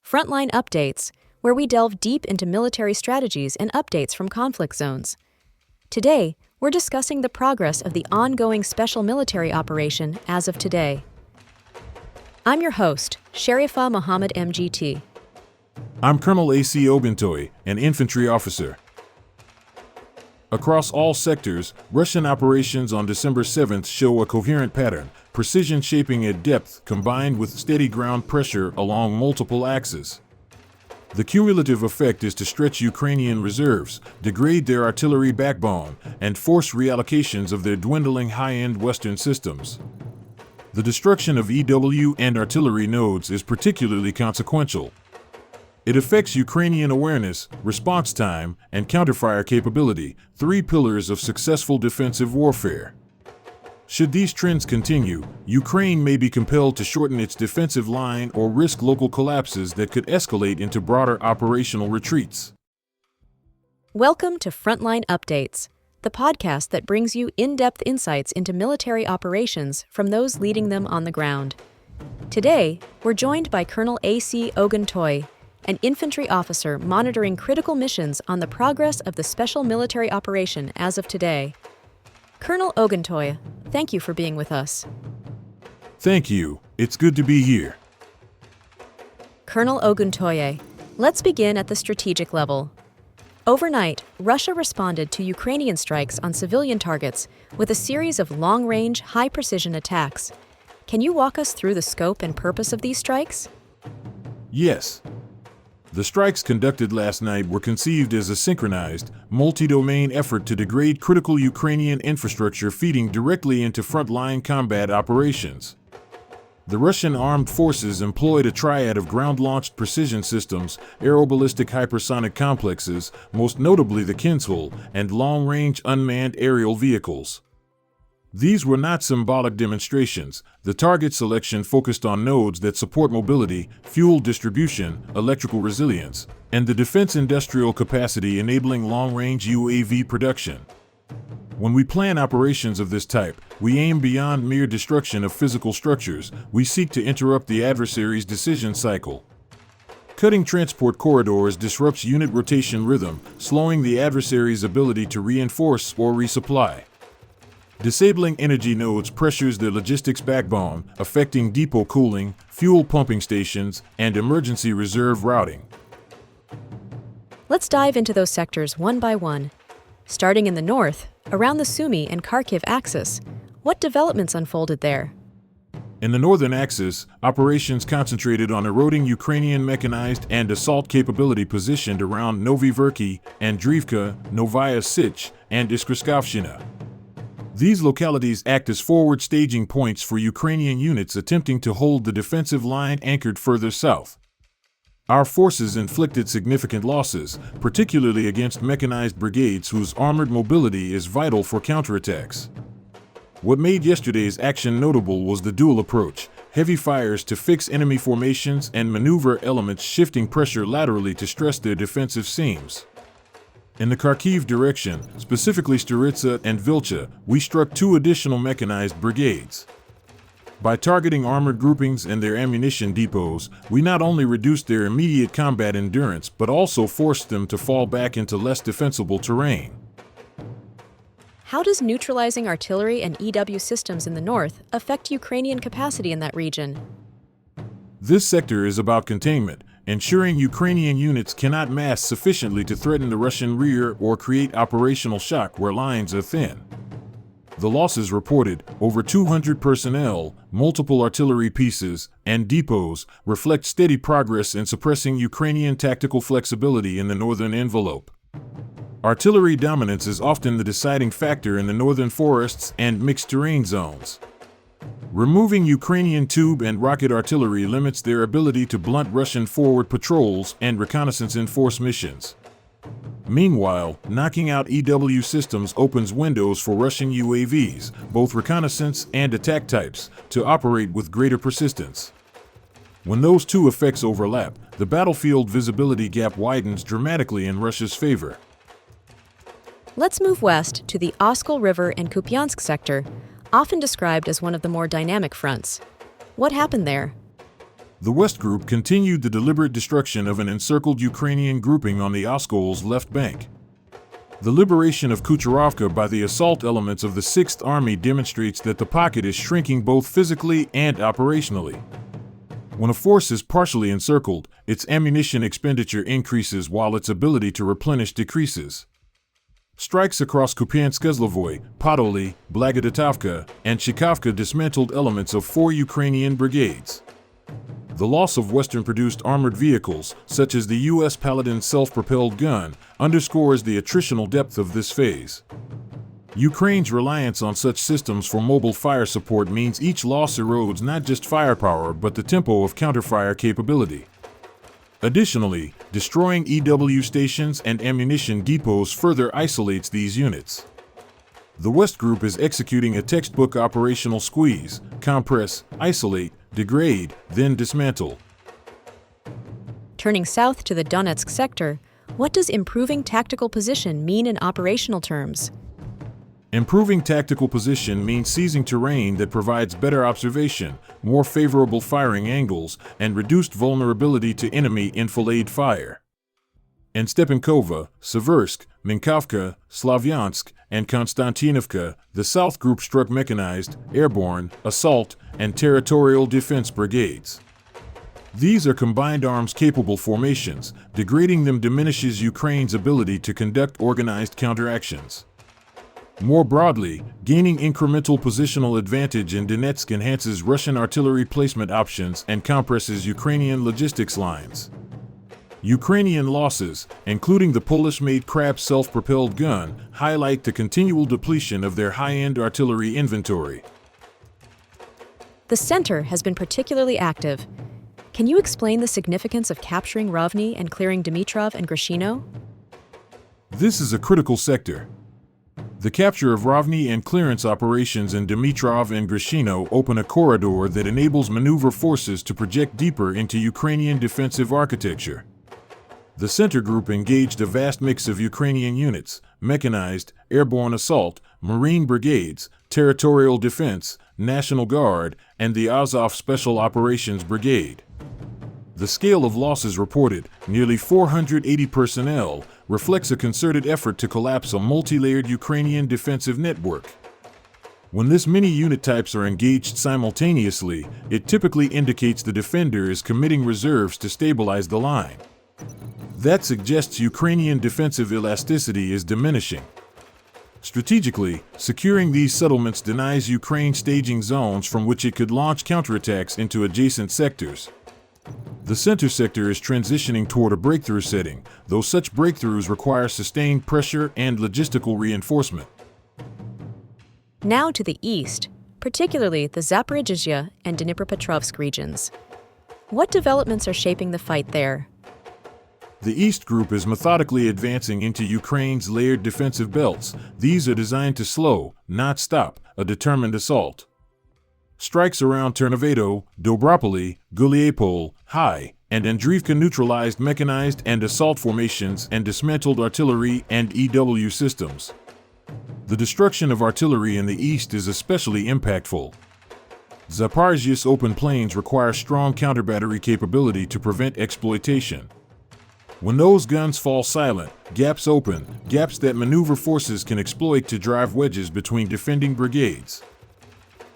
Frontline Updates, where we delve deep into military strategies and updates from conflict zones. Today, we're discussing the progress of the ongoing special military operation as of today. I'm your host, Sharifa Mohammed MGT. I'm Colonel AUC Oguntoye, an infantry officer. Across all sectors, Russian operations on December 7th show a coherent pattern, precision shaping at depth combined with steady ground pressure along multiple axes. The cumulative effect is to stretch Ukrainian reserves, degrade their artillery backbone, and force reallocations of their dwindling high-end Western systems. The destruction of EW and artillery nodes is particularly consequential. It affects Ukrainian awareness, response time, and counterfire capability, three pillars of successful defensive warfare. Should these trends continue, Ukraine may be compelled to shorten its defensive line or risk local collapses that could escalate into broader operational retreats. Welcome to Frontline Updates, the podcast that brings you in-depth insights into military operations from those leading them on the ground. Today, we're joined by Colonel AUC Oguntoye, an infantry officer monitoring critical missions on the progress of the special military operation as of today. Colonel Oguntoye, thank you for being with us. Thank you. It's good to be here. Colonel Oguntoye, let's begin at the strategic level. Overnight, Russia responded to Ukrainian strikes on civilian targets with a series of long-range, high-precision attacks. Can you walk us through the scope and purpose of these strikes? Yes. The strikes conducted last night were conceived as a synchronized, multi-domain effort to degrade critical Ukrainian infrastructure feeding directly into frontline combat operations. The Russian armed forces employed a triad of ground-launched precision systems, aeroballistic hypersonic complexes, most notably the Kinzhal, and long-range unmanned aerial vehicles. These were not symbolic demonstrations. The target selection focused on nodes that support mobility, fuel distribution, electrical resilience, and the defense industrial capacity enabling long-range UAV production. When we plan operations of this type, we aim beyond mere destruction of physical structures. We seek to interrupt the adversary's decision cycle. Cutting transport corridors disrupts unit rotation rhythm, slowing the adversary's ability to reinforce or resupply. Disabling energy nodes pressures their logistics backbone, affecting depot cooling, fuel pumping stations, and emergency reserve routing. Let's dive into those sectors one by one. Starting in the north, around the Sumy and Kharkiv axis, what developments unfolded there? In the northern axis, operations concentrated on eroding Ukrainian mechanized and assault capability positioned around Novy Verki, Andriivka, Novaya Sich, and Iskryskavshina. These localities act as forward staging points for Ukrainian units attempting to hold the defensive line anchored further south. Our forces inflicted significant losses, particularly against mechanized brigades whose armored mobility is vital for counterattacks. What made yesterday's action notable was the dual approach, heavy fires to fix enemy formations and maneuver elements shifting pressure laterally to stress their defensive seams. In the Kharkiv direction, specifically Staritsa and Vilcha, we struck two additional mechanized brigades. By targeting armored groupings and their ammunition depots, we not only reduced their immediate combat endurance but also forced them to fall back into less defensible terrain. How does neutralizing artillery and EW systems in the north affect Ukrainian capacity in that region? This sector is about containment, ensuring Ukrainian units cannot mass sufficiently to threaten the Russian rear or create operational shock where lines are thin. The losses reported, over 200 personnel, multiple artillery pieces, and depots, reflect steady progress in suppressing Ukrainian tactical flexibility in the northern envelope. Artillery dominance is often the deciding factor in the northern forests and mixed terrain zones. Removing Ukrainian tube and rocket artillery limits their ability to blunt Russian forward patrols and reconnaissance enforce missions. Meanwhile, knocking out EW systems opens windows for Russian UAVs, both reconnaissance and attack types, to operate with greater persistence. When those two effects overlap, the battlefield visibility gap widens dramatically in Russia's favor. Let's move west to the Oskol River and Kupyansk sector, often described as one of the more dynamic fronts. What happened there? The West Group continued the deliberate destruction of an encircled Ukrainian grouping on the Oskol's left bank. The liberation of Kucherovka by the assault elements of the 6th Army demonstrates that the pocket is shrinking both physically and operationally. When a force is partially encircled, its ammunition expenditure increases while its ability to replenish decreases. Strikes across Kupyansk-Kozlovoy, Podoly, Blagodatovka, and Chikhovka dismantled elements of 4 Ukrainian brigades. The loss of Western-produced armored vehicles, such as the U.S. Paladin self-propelled gun, underscores the attritional depth of this phase. Ukraine's reliance on such systems for mobile fire support means each loss erodes not just firepower but the tempo of counterfire capability. Additionally, destroying EW stations and ammunition depots further isolates these units. The West Group is executing a textbook operational squeeze: compress, isolate, degrade, then dismantle. Turning south to the Donetsk sector, what does improving tactical position mean in operational terms? Improving tactical position means seizing terrain that provides better observation, more favorable firing angles, and reduced vulnerability to enemy enfilade fire. In Stepankova, Seversk, Minkovka, Slavyansk, and Konstantinovka, the South Group struck mechanized, airborne, assault, and territorial defense brigades. These are combined arms-capable formations. Degrading them diminishes Ukraine's ability to conduct organized counteractions. More broadly, gaining incremental positional advantage in Donetsk enhances Russian artillery placement options and compresses Ukrainian logistics lines. Ukrainian losses, including the Polish-made Krab self-propelled gun, highlight the continual depletion of their high-end artillery inventory. The center has been particularly active. Can you explain the significance of capturing Rovny and clearing Dmitrov and Grishino? This is a critical sector. The capture of Rovny and clearance operations in Dmitrov and Grishino open a corridor that enables maneuver forces to project deeper into Ukrainian defensive architecture. The center group engaged a vast mix of Ukrainian units: mechanized, airborne assault, Marine brigades, territorial defense, National Guard, and the Azov Special Operations Brigade. The scale of losses reported, nearly 480 personnel, reflects a concerted effort to collapse a multi-layered Ukrainian defensive network. When this many unit types are engaged simultaneously, it typically indicates the defender is committing reserves to stabilize the line. That suggests Ukrainian defensive elasticity is diminishing. Strategically, securing these settlements denies Ukraine staging zones from which it could launch counterattacks into adjacent sectors. The center sector is transitioning toward a breakthrough setting, though such breakthroughs require sustained pressure and logistical reinforcement. Now to the east, particularly the Zaporizhzhia and Dnipropetrovsk regions. What developments are shaping the fight there? The East Group is methodically advancing into Ukraine's layered defensive belts. These are designed to slow, not stop, a determined assault. Strikes around Ternovato, Dobropoli, Guliapol, High, and Andriivka neutralized mechanized and assault formations and dismantled artillery and EW systems. The destruction of artillery in the east is especially impactful. Zaporizhzhia's open plains require strong counterbattery capability to prevent exploitation. When those guns fall silent, gaps open, gaps that maneuver forces can exploit to drive wedges between defending brigades.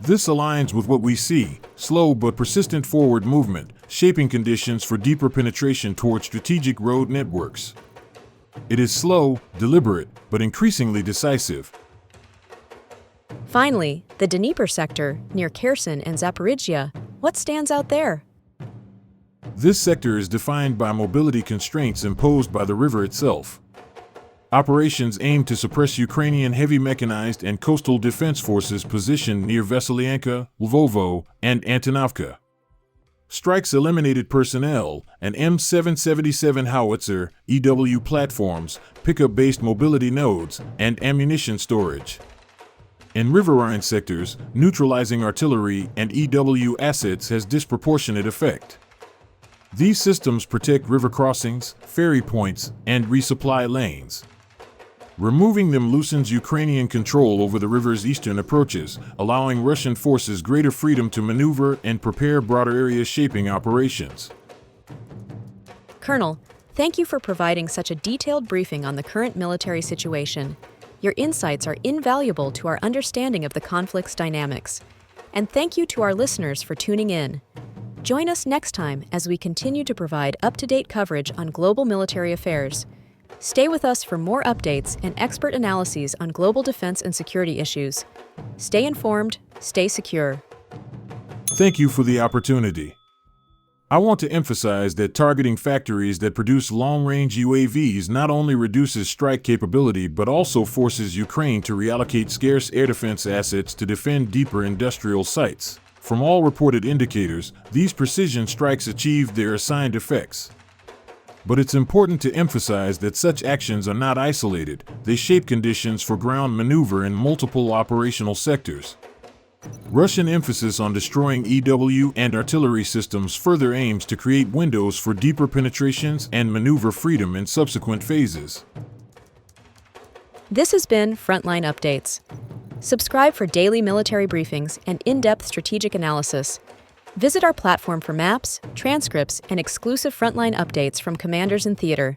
This aligns with what we see: slow but persistent forward movement, shaping conditions for deeper penetration toward strategic road networks. It is slow, deliberate, but increasingly decisive. Finally, the Dnieper sector, near Kherson and Zaporizhzhia. What stands out there? This sector is defined by mobility constraints imposed by the river itself. Operations aim to suppress Ukrainian heavy mechanized and coastal defense forces positioned near Vasilyanka, Lvovo, and Antonovka. Strikes eliminated personnel, an M777 howitzer, EW platforms, pickup-based mobility nodes, and ammunition storage. In riverine sectors, neutralizing artillery and EW assets has disproportionate effect. These systems protect river crossings, ferry points, and resupply lanes. Removing them loosens Ukrainian control over the river's eastern approaches, allowing Russian forces greater freedom to maneuver and prepare broader area shaping operations. Colonel, thank you for providing such a detailed briefing on the current military situation. Your insights are invaluable to our understanding of the conflict's dynamics. And thank you to our listeners for tuning in. Join us next time as we continue to provide up-to-date coverage on global military affairs. Stay with us for more updates and expert analyses on global defense and security issues. Stay informed, stay secure. Thank you for the opportunity. I want to emphasize that targeting factories that produce long-range UAVs not only reduces strike capability but also forces Ukraine to reallocate scarce air defense assets to defend deeper industrial sites. From all reported indicators, these precision strikes achieved their assigned effects. But it's important to emphasize that such actions are not isolated. They shape conditions for ground maneuver in multiple operational sectors. Russian emphasis on destroying EW and artillery systems further aims to create windows for deeper penetrations and maneuver freedom in subsequent phases. This has been Frontline Updates. Subscribe for daily military briefings and in-depth strategic analysis. Visit our platform for maps, transcripts, and exclusive frontline updates from commanders in theater.